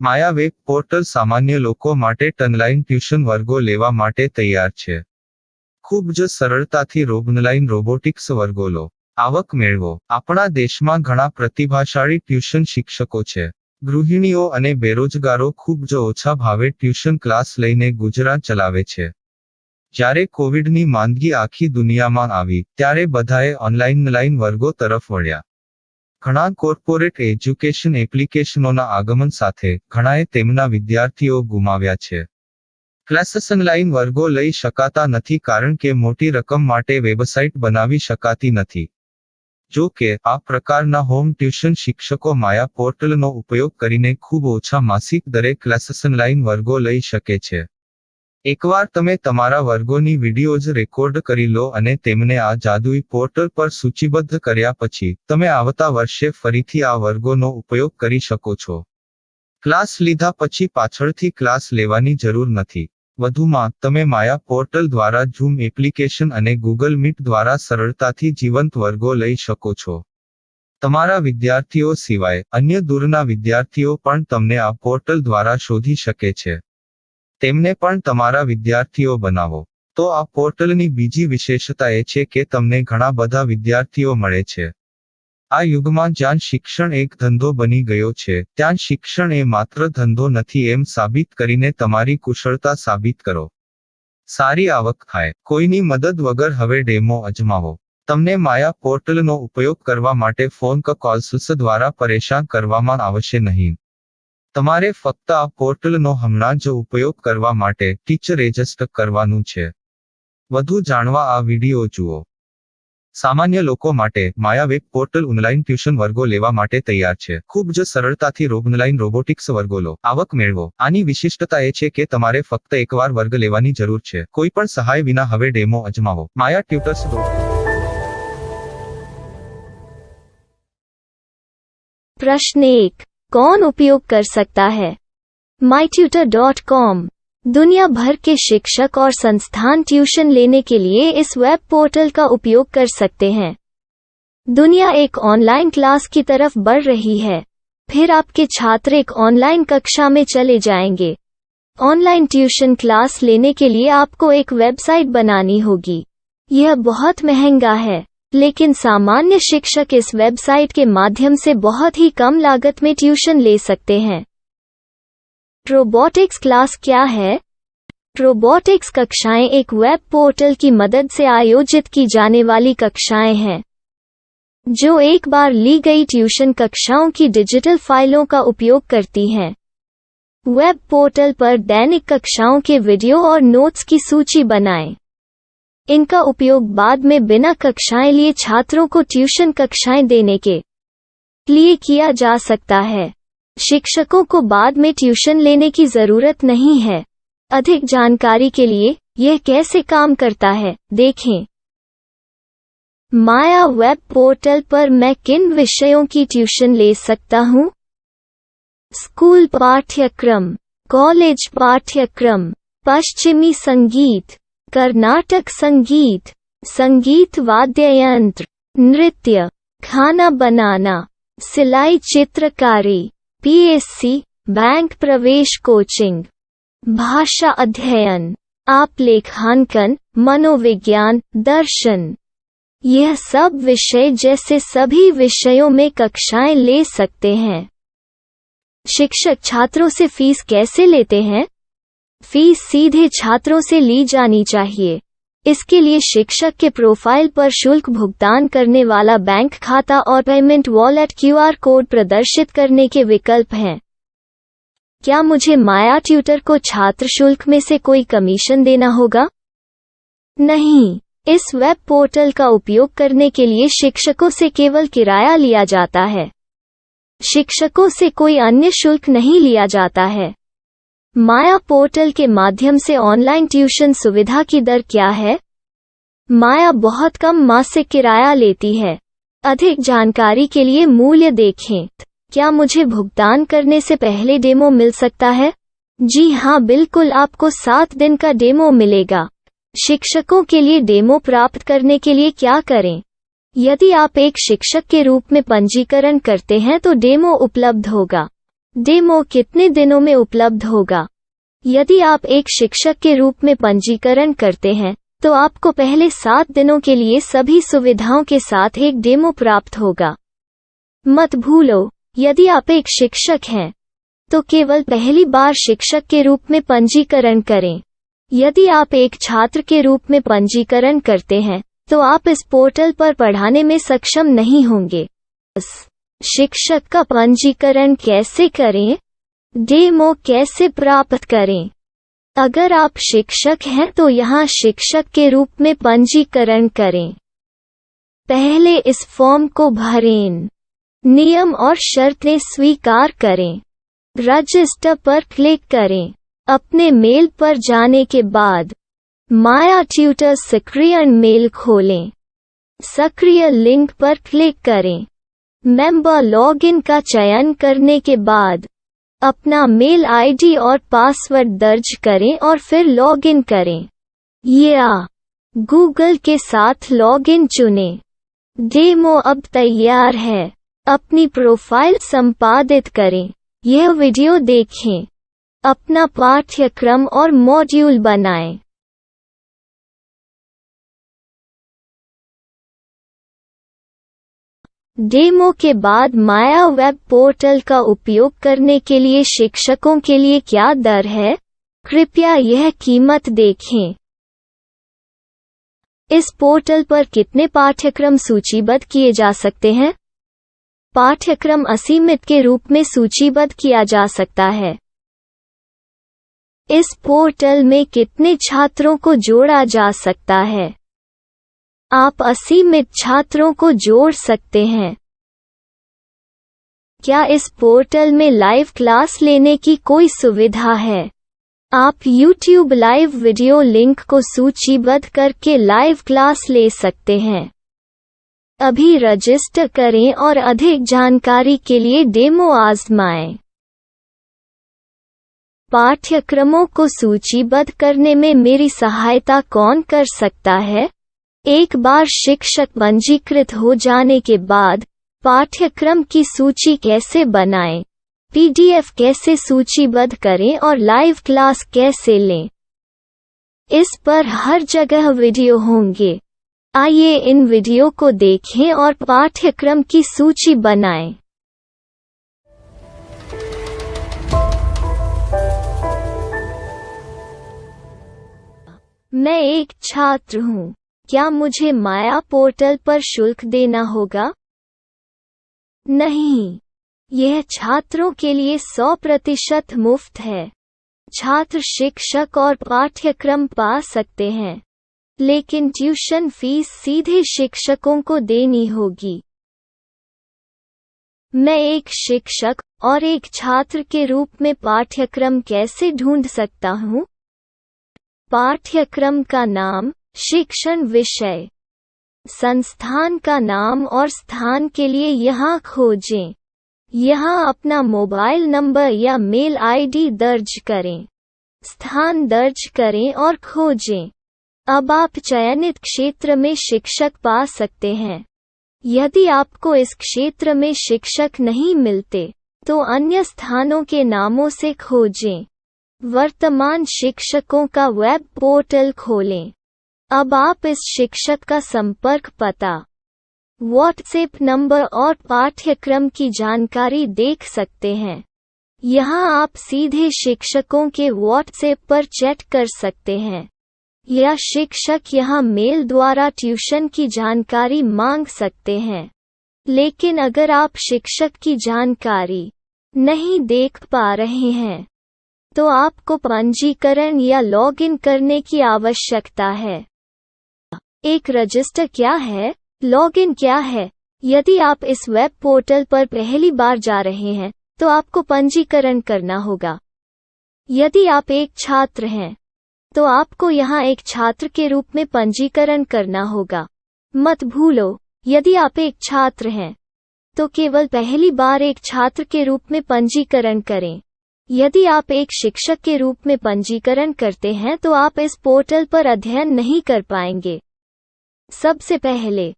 માયા web portal સામાન્ય લોકો માટે ઓનલાઈન ટ્યુશન વર્ગો લેવા માટે તૈયાર છે. ખૂબ જ સરળતાથી ઓનલાઈન રોબોટિક્સ વર્ગો લો, આવક મેળવો. આપણા દેશમાં ઘણા પ્રતિભાશાળી ટ્યુશન શિક્ષકો છે. ગૃહિણીઓ અને બેરોજગારો ખૂબ જ ઓછા ભાવે ટ્યુશન ક્લાસ લઈને ગુજરાન ચલાવે છે. જ્યારે કોવિડની માંદગી આખી દુનિયામાં આવી ત્યારે બધાએ ઓનલાઈન વર્ગો તરફ વળ્યા. ઘણા કોર્પોરેટ એજ્યુકેશન એપ્લિકેશનોના આગમન સાથે ઘણાએ તેમના વિદ્યાર્થીઓ ગુમાવ્યા છે. ક્લાસીસ ઓનલાઈન વર્ગો લઈ શકાતા નથી કારણ કે મોટી રકમ માટે વેબસાઇટ બનાવી શકાતી નથી. જો કે આ પ્રકારના હોમ ટ્યુશન શિક્ષકો માયા પોર્ટલનો ઉપયોગ કરીને ખૂબ ઓછા માસિક દરે ક્લાસીસ ઓનલાઈન વર્ગો લઈ શકે છે. એકવાર તમે તમારા વર્ગોની વિડીયોઝ રેકોર્ડ કરી લો અને તેમને આ જાદુઈ પોર્ટલ પર સૂચિબદ્ધ કર્યા પછી તમે આવતા વર્ષે ફરીથી આ વર્ગોનો ઉપયોગ કરી શકો છો. ક્લાસ લીધા પછી પાછળથી ક્લાસ લેવાની જરૂર નથી. વધુમાં તમે માયા પોર્ટલ દ્વારા ઝૂમ એપ્લિકેશન અને ગૂગલ મીટ દ્વારા સરળતાથી જીવંત વર્ગો લઈ શકો છો. તમારા વિદ્યાર્થીઓ સિવાય અન્ય દૂરના વિદ્યાર્થીઓ પણ તમને આ પોર્ટલ દ્વારા શોધી શકે છે. તેમને પણ તમારા વિદ્યાર્થીઓ બનાવો. તો આ પોર્ટલની બીજી વિશેષતા એ છે કે તમને ઘણા બધા વિદ્યાર્થીઓ મળે છે. આ યુગમાં જ્યાં શિક્ષણ એક ધંધો બની ગયો છે ત્યાં શિક્ષણ એ માત્ર ધંધો નથી એમ સાબિત કરીને તમારી કુશળતા સાબિત કરો. સારી આવક થાય. કોઈની મદદ વગર હવે ડેમો અજમાવો. તમને માયા પોર્ટલનો ઉપયોગ કરવા માટે ફોન કોલ્સ દ્વારા પરેશાન કરવામાં આવશે નહીં. તમારે ફક્ત આ પોર્ટલનો હમણાં જ ઉપયોગ કરવા માટે ટીચર રજિસ્ટર કરવાનું છે. વધુ જાણવા આ વિડિયો જુઓ. સામાન્ય લોકો માટે માયા વેબ પોર્ટલ ઓનલાઈન ટ્યુશન વર્ગો લેવા માટે તૈયાર છે. ખૂબ જ સરળતાથી ઓનલાઈન રોબોટિક્સ વર્ગો લો, આવક મેળવો. આની વિશિષ્ટતા એ છે કે તમારે ફક્ત એકવાર વર્ગ લેવાની જરૂર છે. કોઈ પણ સહાય વિના હવે ડેમો અજમાવો. માયા ટ્યુટર્સ. प्रश्न 1. कौन उपयोग कर सकता है? mytutor.com दुनिया भर के शिक्षक और संस्थान ट्यूशन लेने के लिए इस वेब पोर्टल का उपयोग कर सकते हैं. दुनिया एक ऑनलाइन क्लास की तरफ बढ़ रही है. फिर आपके छात्र एक ऑनलाइन कक्षा में चले जाएंगे. ऑनलाइन ट्यूशन क्लास लेने के लिए आपको एक वेबसाइट बनानी होगी. यह बहुत महंगा है, लेकिन सामान्य शिक्षक इस वेबसाइट के माध्यम से बहुत ही कम लागत में ट्यूशन ले सकते हैं. रोबोटिक्स क्लास क्या है? रोबोटिक्स कक्षाएं एक वेब पोर्टल की मदद से आयोजित की जाने वाली कक्षाएं हैं, जो एक बार ली गई ट्यूशन कक्षाओं की डिजिटल फाइलों का उपयोग करती हैं. वेब पोर्टल पर दैनिक कक्षाओं के वीडियो और नोट्स की सूची बनाएं. इनका उपयोग बाद में बिना कक्षाएं लिए छात्रों को ट्यूशन कक्षाएं देने के लिए किया जा सकता है. शिक्षकों को बाद में ट्यूशन लेने की जरूरत नहीं है. अधिक जानकारी के लिए यह कैसे काम करता है देखें. माया वेब पोर्टल पर मैं किन विषयों की ट्यूशन ले सकता हूँ? स्कूल पाठ्यक्रम, कॉलेज पाठ्यक्रम, पश्चिमी संगीत, कर्नाटक संगीत, संगीत वाद्य यंत्र, नृत्य, खाना बनाना, सिलाई चित्रकारी, पीएससी, बैंक प्रवेश कोचिंग, भाषा अध्ययन, आलेखांकन, मनोविज्ञान, दर्शन. यह सब विषय जैसे सभी विषयों में कक्षाएं ले सकते हैं. शिक्षक छात्रों से फीस कैसे लेते हैं? फीस सीधे छात्रों से ली जानी चाहिए. इसके लिए शिक्षक के प्रोफाइल पर शुल्क भुगतान करने वाला बैंक खाता और पेमेंट वॉलेट क्यूआर कोड प्रदर्शित करने के विकल्प हैं. क्या मुझे माया ट्यूटर को छात्र शुल्क में से कोई कमीशन देना होगा? नहीं. इस वेब पोर्टल का उपयोग करने के लिए शिक्षकों से केवल किराया लिया जाता है. शिक्षकों से कोई अन्य शुल्क नहीं लिया जाता है. माया पोर्टल के माध्यम से ऑनलाइन ट्यूशन सुविधा की दर क्या है? माया बहुत कम मासिक किराया लेती है. अधिक जानकारी के लिए मूल्य देखें. क्या मुझे भुगतान करने से पहले डेमो मिल सकता है? जी हाँ, बिल्कुल. आपको 7 दिन का डेमो मिलेगा. शिक्षकों के लिए डेमो प्राप्त करने के लिए क्या करें? यदि आप एक शिक्षक के रूप में पंजीकरण करते हैं तो डेमो उपलब्ध होगा. डेमो कितने दिनों में उपलब्ध होगा? यदि आप एक शिक्षक के रूप में पंजीकरण करते हैं, तो आपको पहले 7 दिनों के लिए सभी सुविधाओं के साथ एक डेमो प्राप्त होगा। मत भूलो, यदि आप एक शिक्षक हैं, तो केवल पहली बार शिक्षक के रूप में पंजीकरण करें। यदि आप एक छात्र के रूप में पंजीकरण करते हैं, तो आप इस पोर्टल पर पढ़ाने में सक्षम नहीं होंगे। शिक्षक का पंजीकरण कैसे करें? डेमो कैसे प्राप्त करें? अगर आप शिक्षक हैं तो यहाँ शिक्षक के रूप में पंजीकरण करें। पहले इस फॉर्म को भरें। नियम और शर्तें स्वीकार करें। रजिस्टर पर क्लिक करें। अपने मेल पर जाने के बाद माया ट्यूटर सक्रिय मेल खोलें। सक्रिय लिंक पर क्लिक करें। मेंबर लॉगिन का चयन करने के बाद अपना मेल आईडी और पासवर्ड दर्ज करें और फिर लॉगिन करें या गूगल के साथ लॉगिन चुनें। डेमो अब तैयार है। अपनी प्रोफाइल संपादित करें। यह वीडियो देखें। अपना पाठ्यक्रम और मॉड्यूल बनाएं। डेमो के बाद माया वेब पोर्टल का उपयोग करने के लिए शिक्षकों के लिए क्या दर है? कृपया यह कीमत देखें। इस पोर्टल पर कितने पाठ्यक्रम सूचीबद्ध किए जा सकते हैं? पाठ्यक्रम असीमित के रूप में सूचीबद्ध किया जा सकता है। इस पोर्टल में कितने छात्रों को जोड़ा जा सकता है? आप असीमित छात्रों को जोड़ सकते हैं। क्या इस पोर्टल में लाइव क्लास लेने की कोई सुविधा है? आप YouTube लाइव वीडियो लिंक को सूचीबद्ध करके लाइव क्लास ले सकते हैं। अभी रजिस्टर करें और अधिक जानकारी के लिए डेमो आजमाएं। पाठ्यक्रमों को सूचीबद्ध करने में मेरी सहायता कौन कर सकता है? एक बार शिक्षक पंजीकृत हो जाने के बाद पाठ्यक्रम की सूची कैसे बनाएं, PDF कैसे सूचीबद्ध करें और लाइव क्लास कैसे लें, इस पर हर जगह वीडियो होंगे। आइए इन वीडियो को देखें और पाठ्यक्रम की सूची बनाएं। मैं एक छात्र हूँ। क्या मुझे माया पोर्टल पर शुल्क देना होगा? नहीं, यह छात्रों के लिए 100% मुफ्त है। छात्र शिक्षक और पाठ्यक्रम पा सकते हैं, लेकिन ट्यूशन फीस सीधे शिक्षकों को देनी होगी। मैं एक शिक्षक और एक छात्र के रूप में पाठ्यक्रम कैसे ढूंढ सकता हूँ? पाठ्यक्रम का नाम, शिक्षण विषय, संस्थान का नाम और स्थान के लिए यहाँ खोजें। यहाँ अपना मोबाइल नंबर या मेल आईडी दर्ज करें। स्थान दर्ज करें और खोजें। अब आप चयनित क्षेत्र में शिक्षक पा सकते हैं। यदि आपको इस क्षेत्र में शिक्षक नहीं मिलते, तो अन्य स्थानों के नामों से खोजें। वर्तमान शिक्षकों का वेब पोर्टल खोलें। अब आप इस शिक्षक का संपर्क पता, व्हाट्सएप नंबर और पाठ्यक्रम की जानकारी देख सकते हैं। यहाँ आप सीधे शिक्षकों के व्हाट्सएप पर चैट कर सकते हैं, या शिक्षक यहाँ मेल द्वारा ट्यूशन की जानकारी मांग सकते हैं। लेकिन अगर आप शिक्षक की जानकारी नहीं देख पा रहे हैं, तो आपको पंजीकरण या लॉगिन करने की आवश्यकता है। एक रजिस्टर क्या है? लॉगिन क्या है? यदि आप इस वेब पोर्टल पर पहली बार जा रहे हैं, तो आपको पंजीकरण करना होगा। यदि आप एक छात्र हैं, तो आपको यहाँ एक छात्र के रूप में पंजीकरण करना होगा। मत भूलो, यदि आप एक छात्र हैं, तो केवल पहली बार एक छात्र के रूप में पंजीकरण करें। यदि आप एक शिक्षक के रूप में पंजीकरण करते हैं तो आप इस पोर्टल पर अध्ययन नहीं कर पाएंगे। सबसे पहले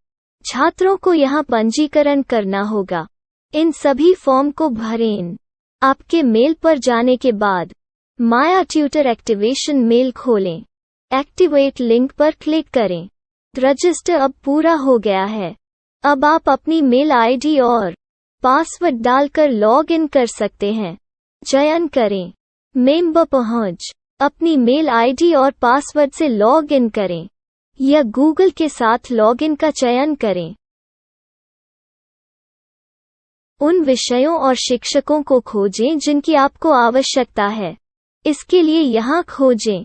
छात्रों को यहाँ पंजीकरण करना होगा। इन सभी फॉर्म को भरें। आपके मेल पर जाने के बाद माया ट्यूटर एक्टिवेशन मेल खोलें। एक्टिवेट लिंक पर क्लिक करें। रजिस्टर अब पूरा हो गया है। अब आप अपनी मेल आईडी और पासवर्ड डालकर लॉग इन कर सकते हैं। चयन करें मेंबर पहुंच। अपनी मेल आईडी और पासवर्ड से लॉग इन करें या गूगल के साथ लॉग इन का चयन करें। उन विषयों और शिक्षकों को खोजें जिनकी आपको आवश्यकता है। इसके लिए यहाँ खोजें।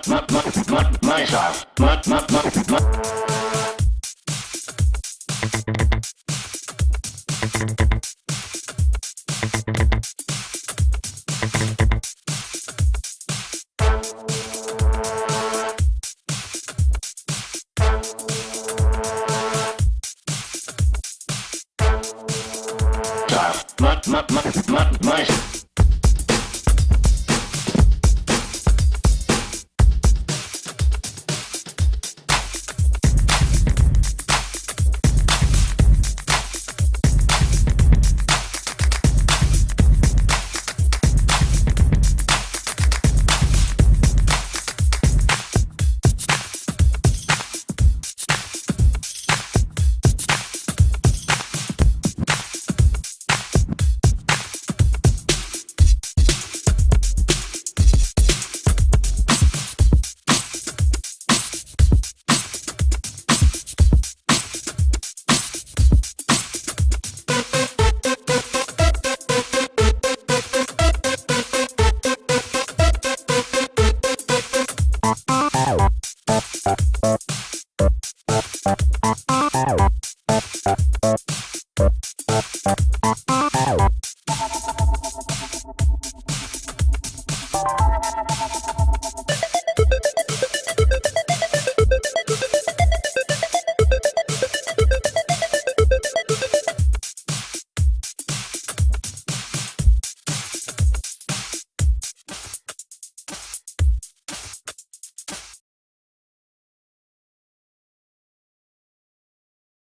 My style. My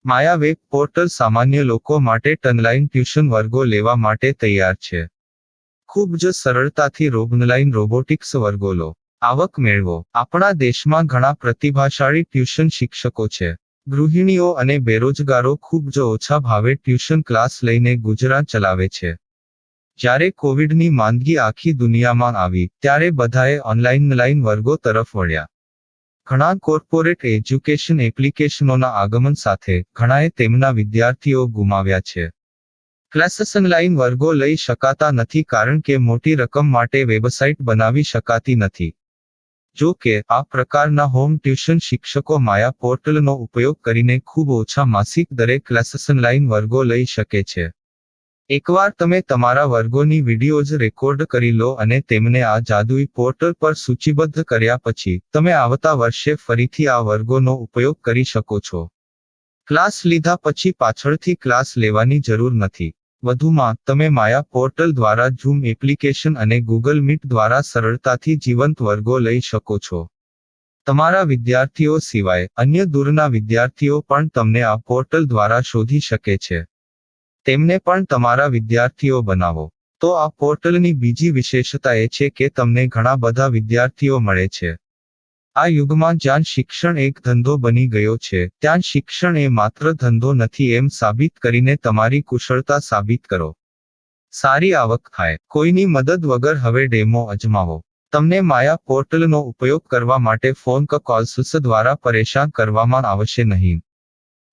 Maya web portal સામાન્ય લોકો માટે ઓનલાઈન ટ્યુશન વર્ગો લેવા માટે તૈયાર છે. ખૂબ જ સરળતાથી ઓનલાઈન રોબોટિક્સ વર્ગો લો. આવક મેળવો. આપણા દેશમાં ઘણા પ્રતિભાશાળી ટ્યુશન શિક્ષકો છે. ગૃહિણીઓ અને બેરોજગારો ખૂબ જ ઓછા ભાવે ટ્યુશન ક્લાસ લઈને ગુજરાન ચલાવે છે. જ્યારે કોવિડની માંદગી આખી દુનિયામાં આવી ત્યારે બધાએ ઓનલાઈન વર્ગો તરફ વળ્યા. ઘણા કોર્પોરેટ એજ્યુકેશન એપ્લિકેશનોના આગમન સાથે ઘણાએ તેમના વિદ્યાર્થીઓ ગુમાવ્યા છે. ક્લાસીસ ઓનલાઈન વર્ગો લઈ શકાતા નથી કારણ કે મોટી રકમ માટે વેબસાઇટ બનાવી શકાતી નથી. જો કે આ પ્રકારના હોમ ટ્યુશન શિક્ષકો માયા પોર્ટલનો ઉપયોગ કરીને ખૂબ ઓછા માસિક દરે ક્લાસીસ ઓનલાઈન વર્ગો લઈ શકે છે. એકવાર તમે તમારા વર્ગોની વિડીયોઝ રેકોર્ડ કરી લો અને તેમને આ જાદુઈ પોર્ટલ પર સૂચિબદ્ધ કર્યા પછી તમે આવતા વર્ષે ફરીથી આ વર્ગોનો ઉપયોગ કરી શકો છો. ક્લાસ લીધા પછી પાછળથી ક્લાસ લેવાની જરૂર નથી. વધુમાં તમે માયા પોર્ટલ દ્વારા ઝૂમ એપ્લિકેશન અને ગૂગલ મીટ દ્વારા સરળતાથી જીવંત વર્ગો લઈ શકો છો. તમારા વિદ્યાર્થીઓ સિવાય અન્ય દૂરના વિદ્યાર્થીઓ પણ તમને આ પોર્ટલ દ્વારા શોધી શકે છે. તેમને પણ તમારા વિદ્યાર્થીઓ બનાવો. તો આ પોર્ટલની બીજી વિશેષતા એ છે કે તમને ઘણા બધા વિદ્યાર્થીઓ મળે છે. આ યુગમાં જ્યાં શિક્ષણ એક ધંધો બની ગયો છે ત્યાં શિક્ષણ એ માત્ર ધંધો નથી એમ સાબિત કરીને તમારી કુશળતા સાબિત કરો. સારી આવક થાય. કોઈની મદદ વગર હવે ડેમો અજમાવો. તમને માયા પોર્ટલનો ઉપયોગ કરવા માટે ફોન કોલ્સ દ્વારા પરેશાન કરવામાં આવશે નહીં.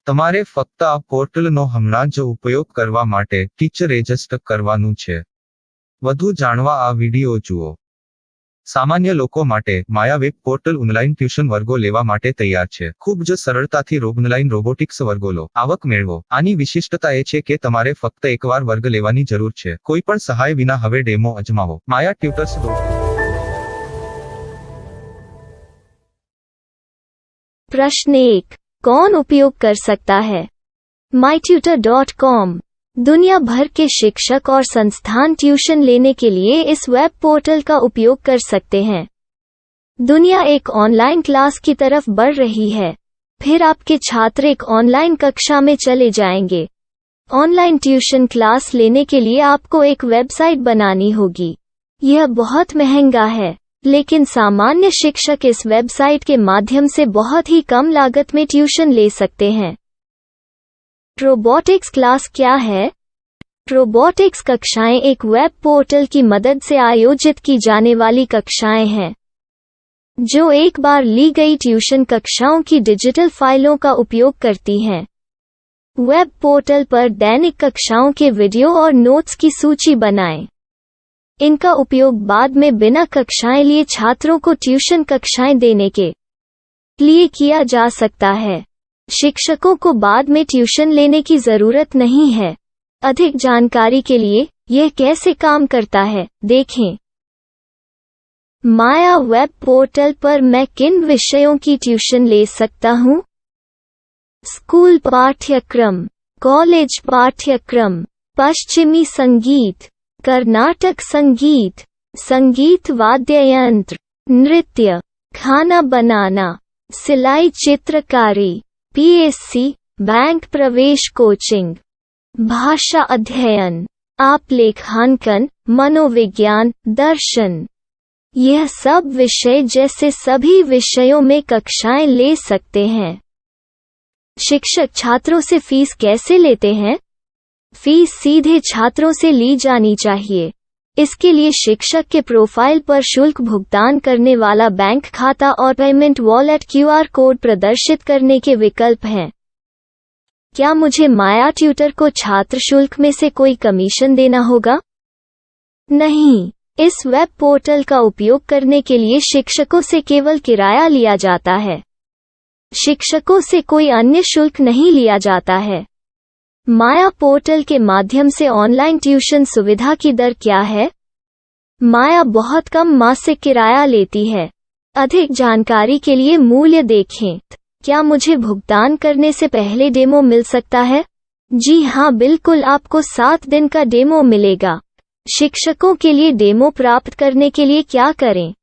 તમારે ફક્ત આ પોર્ટલનો હમણાં જ ઉપયોગ કરવા માટે ટીચર રજિસ્ટર કરવાનું છે. વધુ જાણવા આ વિડિયો જુઓ. સામાન્ય લોકો માટે માયા વેબ પોર્ટલ ઓનલાઈન ટ્યુશન વર્ગો લેવા માટે તૈયાર છે. ખૂબ જ સરળતાથી ઓનલાઈન રોબોટિક્સ વર્ગો લો. આવક મેળવો. આની વિશિષ્ટતા એ છે કે તમારે ફક્ત એકવાર વર્ગ લેવાની જરૂર છે. કોઈ પણ સહાય વિના હવે ડેમો અજમાવો. માયા ટ્યુટર્સ. प्रश्न 1. कौन उपयोग कर सकता है? mytutor.com दुनिया भर के शिक्षक और संस्थान ट्यूशन लेने के लिए इस वेब पोर्टल का उपयोग कर सकते हैं. दुनिया एक ऑनलाइन क्लास की तरफ बढ़ रही है. फिर आपके छात्र एक ऑनलाइन कक्षा में चले जाएंगे. ऑनलाइन ट्यूशन क्लास लेने के लिए आपको एक वेबसाइट बनानी होगी. यह बहुत महंगा है, लेकिन सामान्य शिक्षक इस वेबसाइट के माध्यम से बहुत ही कम लागत में ट्यूशन ले सकते हैं. रोबोटिक्स क्लास क्या है? रोबोटिक्स कक्षाएं एक वेब पोर्टल की मदद से आयोजित की जाने वाली कक्षाएं हैं, जो एक बार ली गई ट्यूशन कक्षाओं की डिजिटल फाइलों का उपयोग करती हैं. वेब पोर्टल पर दैनिक कक्षाओं के वीडियो और नोट्स की सूची बनाएं. इनका उपयोग बाद में बिना कक्षाएं लिए छात्रों को ट्यूशन कक्षाएं देने के लिए किया जा सकता है। शिक्षकों को बाद में ट्यूशन लेने की जरूरत नहीं है। अधिक जानकारी के लिए यह कैसे काम करता है, देखें। माया वेब पोर्टल पर मैं किन विषयों की ट्यूशन ले सकता हूँ? स्कूल पाठ्यक्रम, कॉलेज पाठ्यक्रम, पश्चिमी संगीत, कर्नाटक संगीत, संगीत वाद्य यंत्र, नृत्य, खाना बनाना, सिलाई चित्रकारी, पीएससी, बैंक प्रवेश कोचिंग, भाषा अध्ययन, आप लेखांकन, मनोविज्ञान, दर्शन। यह सब विषय जैसे सभी विषयों में कक्षाएं ले सकते हैं। शिक्षक छात्रों से फीस कैसे लेते हैं? फीस सीधे छात्रों से ली जानी चाहिए। इसके लिए शिक्षक के प्रोफाइल पर शुल्क भुगतान करने वाला बैंक खाता और पेमेंट वॉलेट क्यूआर कोड प्रदर्शित करने के विकल्प हैं। क्या मुझे माया ट्यूटर को छात्र शुल्क में से कोई कमीशन देना होगा? नहीं। इस वेब पोर्टल का उपयोग करने के लिए शिक्षकों से केवल किराया लिया जाता है। शिक्षकों से कोई अन्य शुल्क नहीं लिया जाता है। माया पोर्टल के माध्यम से ऑनलाइन ट्यूशन सुविधा की दर क्या है? माया बहुत कम मासिक किराया लेती है। अधिक जानकारी के लिए मूल्य देखें। क्या मुझे भुगतान करने से पहले डेमो मिल सकता है? जी हाँ, बिल्कुल, आपको 7 दिन का डेमो मिलेगा। शिक्षकों के लिए डेमो प्राप्त करने के लिए क्या करें?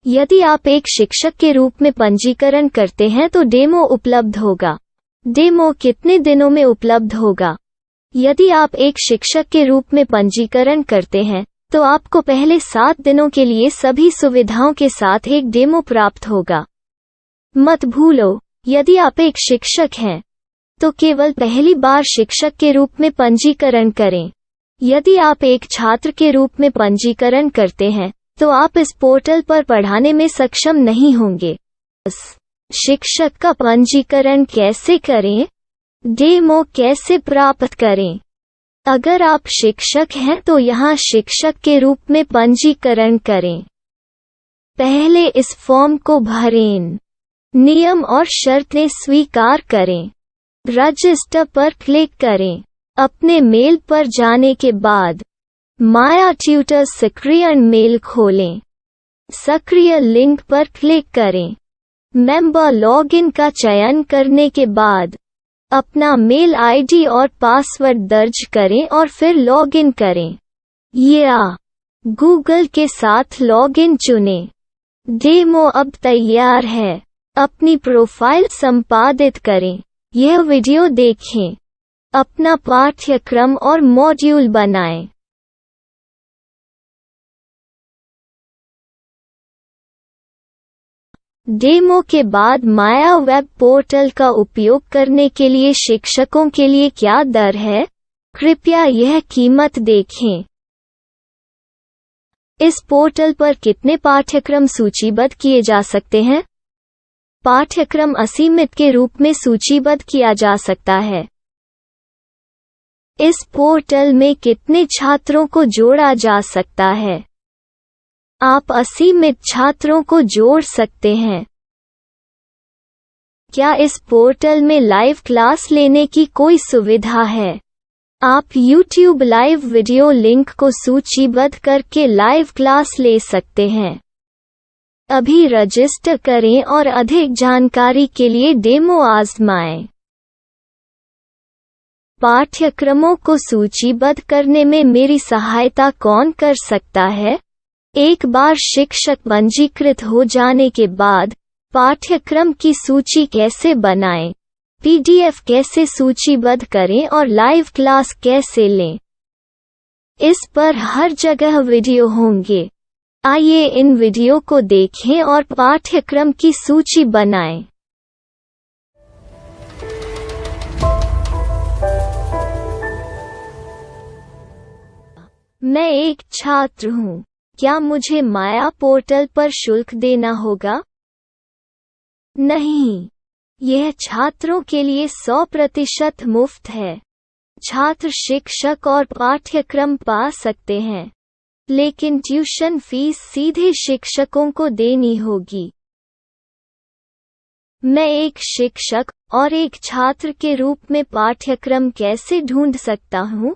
यदि आप एक शिक्षक के रूप में पंजीकरण करते हैं तो डेमो उपलब्ध होगा। डेमो कितने दिनों में उपलब्ध होगा? यदि आप एक शिक्षक के रूप में पंजीकरण करते हैं तो आपको पहले 7 दिनों के लिए सभी सुविधाओं के साथ एक डेमो प्राप्त होगा। मत भूलो, यदि आप एक शिक्षक हैं तो केवल पहली बार शिक्षक के रूप में पंजीकरण करें। यदि आप एक छात्र के रूप में पंजीकरण करते हैं तो आप इस पोर्टल पर पढ़ाने में सक्षम नहीं होंगे। शिक्षक का पंजीकरण कैसे करें? डेमो कैसे प्राप्त करें? अगर आप शिक्षक हैं तो यहाँ शिक्षक के रूप में पंजीकरण करें। पहले इस फॉर्म को भरें। नियम और शर्तें स्वीकार करें। रजिस्टर पर क्लिक करें। अपने मेल पर जाने के बाद माया ट्यूटर सक्रियण मेल खोलें। सक्रिय लिंक पर क्लिक करें। मेंबर लॉगिन का चयन करने के बाद अपना मेल आईडी और पासवर्ड दर्ज करें और फिर लॉगिन करें या गूगल के साथ लॉगिन चुनें। डेमो अब तैयार है। अपनी प्रोफाइल संपादित करें। यह वीडियो देखें। अपना पाठ्यक्रम और मॉड्यूल बनाएं। डेमो के बाद माया वेब पोर्टल का उपयोग करने के लिए शिक्षकों के लिए क्या दर है? कृपया यह कीमत देखें। इस पोर्टल पर कितने पाठ्यक्रम सूचीबद्ध किए जा सकते हैं? पाठ्यक्रम असीमित के रूप में सूचीबद्ध किया जा सकता है। इस पोर्टल में कितने छात्रों को जोड़ा जा सकता है? आप असीमित छात्रों को जोड़ सकते हैं। क्या इस पोर्टल में लाइव क्लास लेने की कोई सुविधा है? आप YouTube लाइव वीडियो लिंक को सूचीबद्ध करके लाइव क्लास ले सकते हैं। अभी रजिस्टर करें और अधिक जानकारी के लिए डेमो आजमाएं। पाठ्यक्रमों को सूचीबद्ध करने में मेरी सहायता कौन कर सकता है? एक बार शिक्षक पंजीकृत हो जाने के बाद पाठ्यक्रम की सूची कैसे बनाएं, PDF कैसे सूचीबद्ध करें और लाइव क्लास कैसे लें, इस पर हर जगह वीडियो होंगे। आइए इन वीडियो को देखें और पाठ्यक्रम की सूची बनाएं। मैं एक छात्र हूँ। क्या मुझे माया पोर्टल पर शुल्क देना होगा? नहीं, यह छात्रों के लिए 100% मुफ्त है। छात्र शिक्षक और पाठ्यक्रम पा सकते हैं। लेकिन ट्यूशन फीस सीधे शिक्षकों को देनी होगी। मैं एक शिक्षक और एक छात्र के रूप में पाठ्यक्रम कैसे ढूंढ सकता हूँ?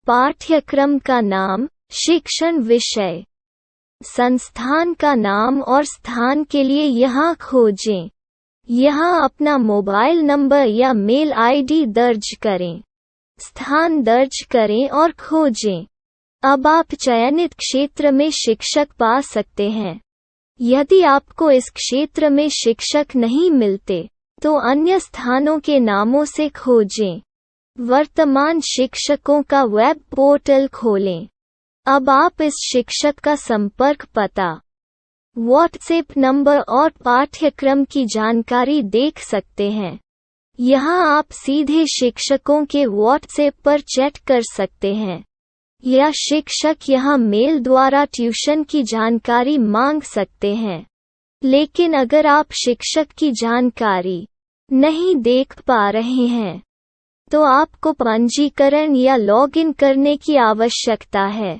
पाठ्यक्रम का नाम, शिक्षण विषय, संस्थान का नाम और स्थान के लिए यहाँ खोजें। यहाँ अपना मोबाइल नंबर या मेल आईडी दर्ज करें। स्थान दर्ज करें और खोजें। अब आप चयनित क्षेत्र में शिक्षक पा सकते हैं। यदि आपको इस क्षेत्र में शिक्षक नहीं मिलते, तो अन्य स्थानों के नामों से खोजें। वर्तमान शिक्षकों का वेब पोर्टल खोलें। अब आप इस शिक्षक का संपर्क पता, व्हाट्सएप नंबर और पाठ्यक्रम की जानकारी देख सकते हैं। यहाँ आप सीधे शिक्षकों के व्हाट्सएप पर चैट कर सकते हैं, या शिक्षक यहाँ मेल द्वारा ट्यूशन की जानकारी मांग सकते हैं। लेकिन अगर आप शिक्षक की जानकारी नहीं देख पा रहे हैं, तो आपको पंजीकरण या लॉगिन करने की आवश्यकता है।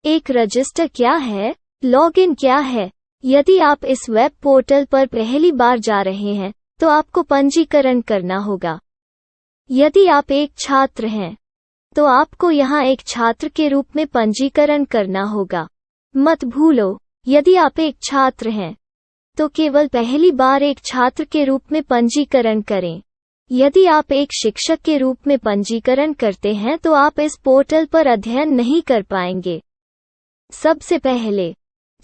एक रजिस्टर क्या है? लॉगिन क्या है? यदि आप इस वेब पोर्टल पर पहली बार जा रहे हैं, तो आपको पंजीकरण करना होगा। यदि आप एक छात्र हैं, तो आपको यहाँ एक छात्र के रूप में पंजीकरण करना होगा। मत भूलो, यदि आप एक छात्र हैं, तो केवल पहली बार एक छात्र के रूप में पंजीकरण करें। यदि आप एक शिक्षक के रूप में पंजीकरण करते हैं, तो आप इस पोर्टल पर अध्ययन नहीं कर पाएंगे। सबसे पहले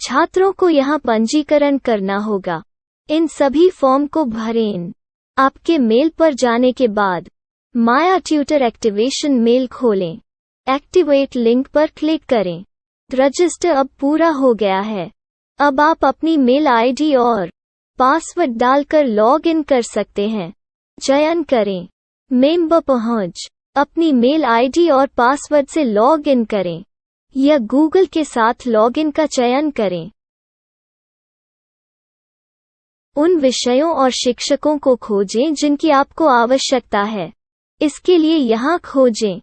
छात्रों को यहाँ पंजीकरण करना होगा। इन सभी फॉर्म को भरें। आपके मेल पर जाने के बाद माया ट्यूटर एक्टिवेशन मेल खोलें। एक्टिवेट लिंक पर क्लिक करें। रजिस्टर अब पूरा हो गया है। अब आप अपनी मेल आईडी और पासवर्ड डालकर लॉग इन कर सकते हैं। चयन करें मेंबर पहुंच। अपनी मेल आईडी और पासवर्ड से लॉग इन करें, या गूगल के साथ लॉगिन का चयन करें। उन विषयों और शिक्षकों को खोजें जिनकी आपको आवश्यकता है। इसके लिए यहाँ खोजें।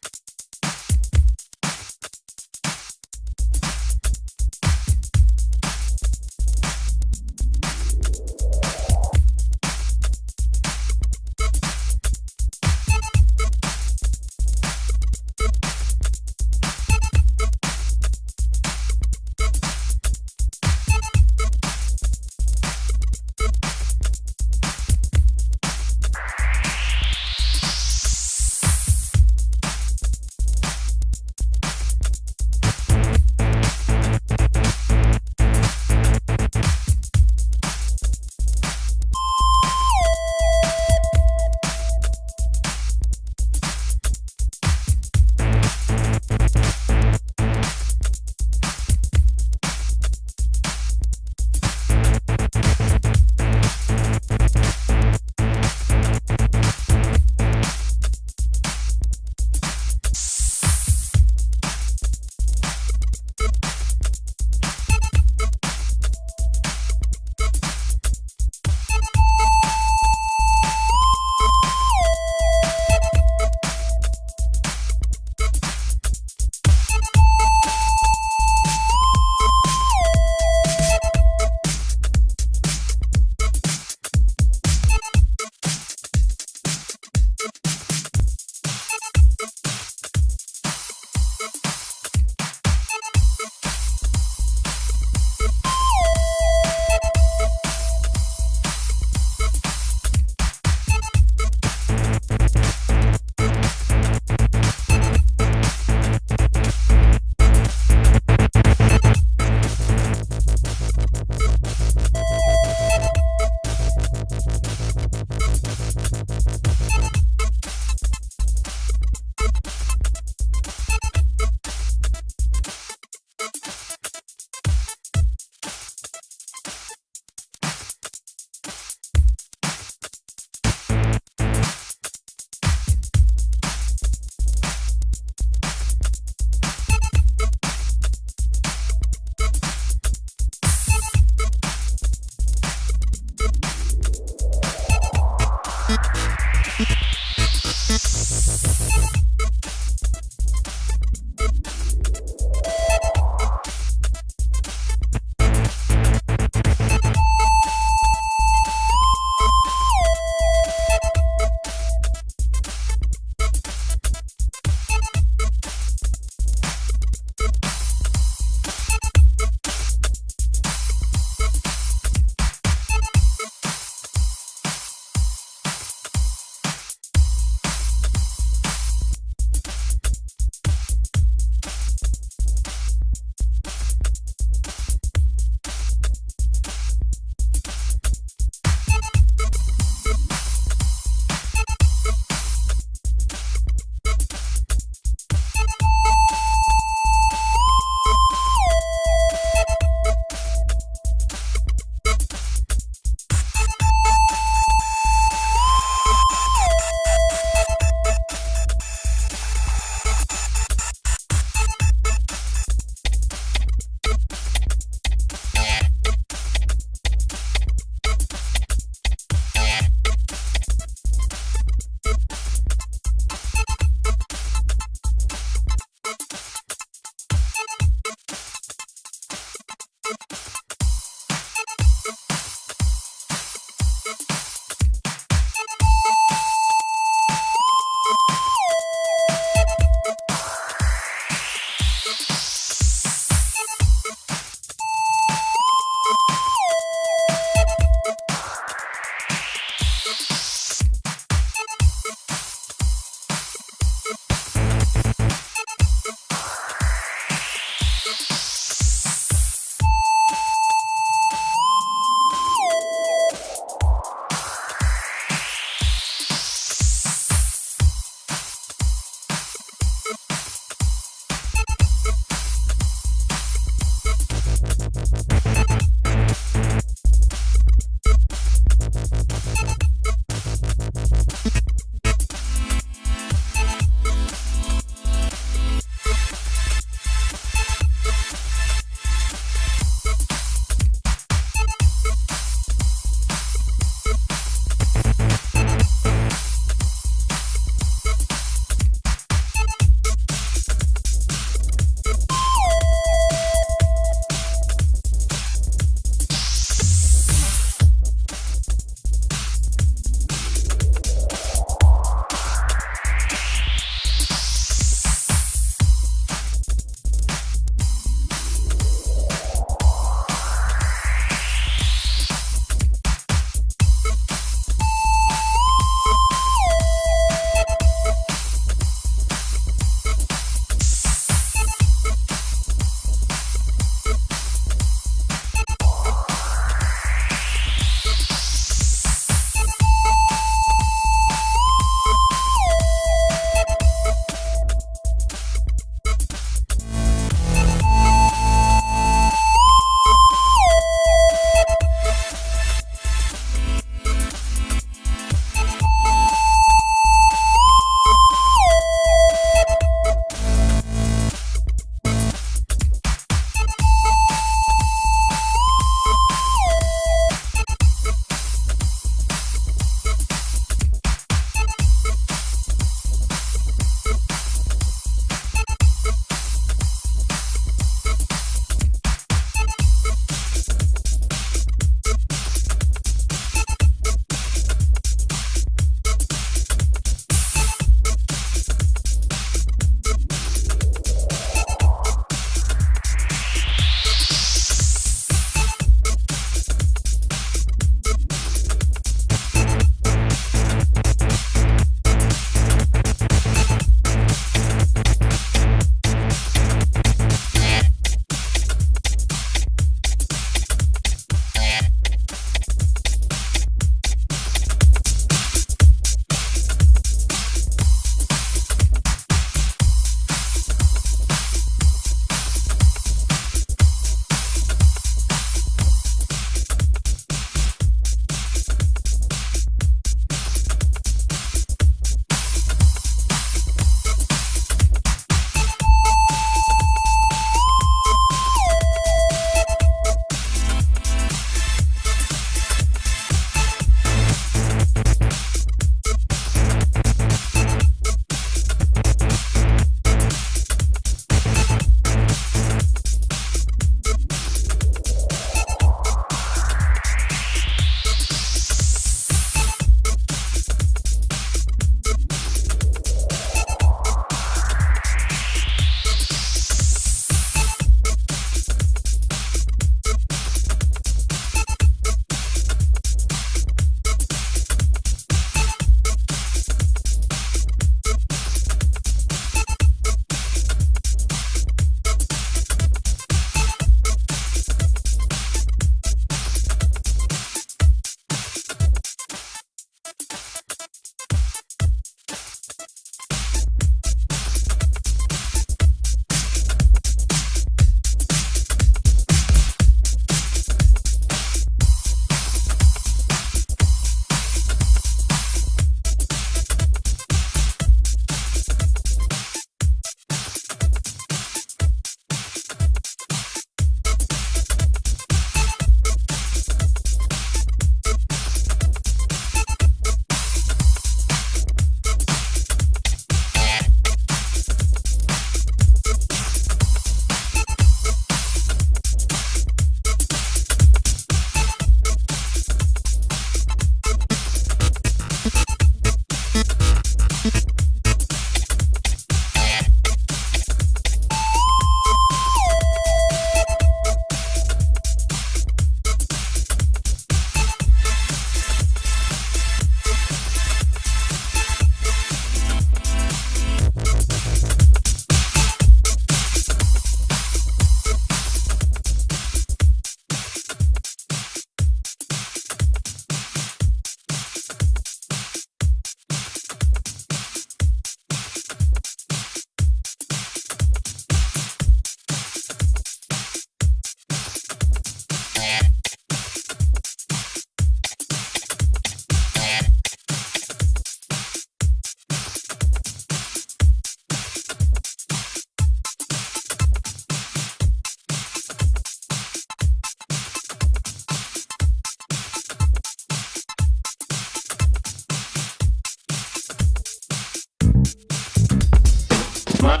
My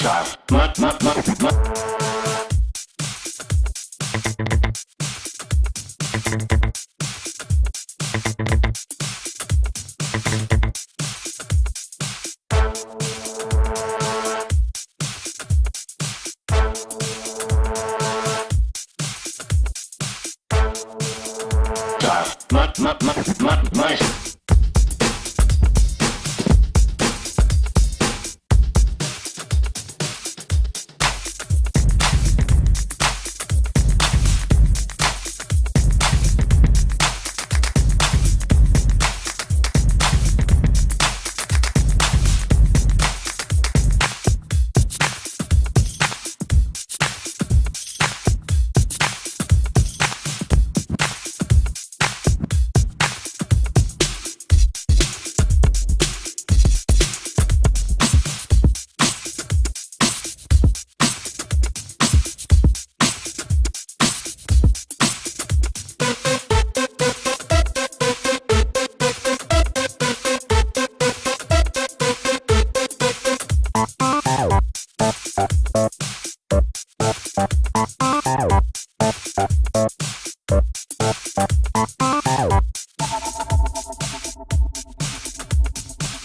style. My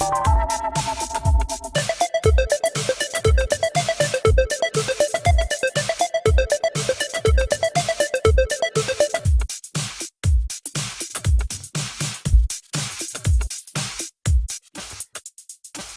you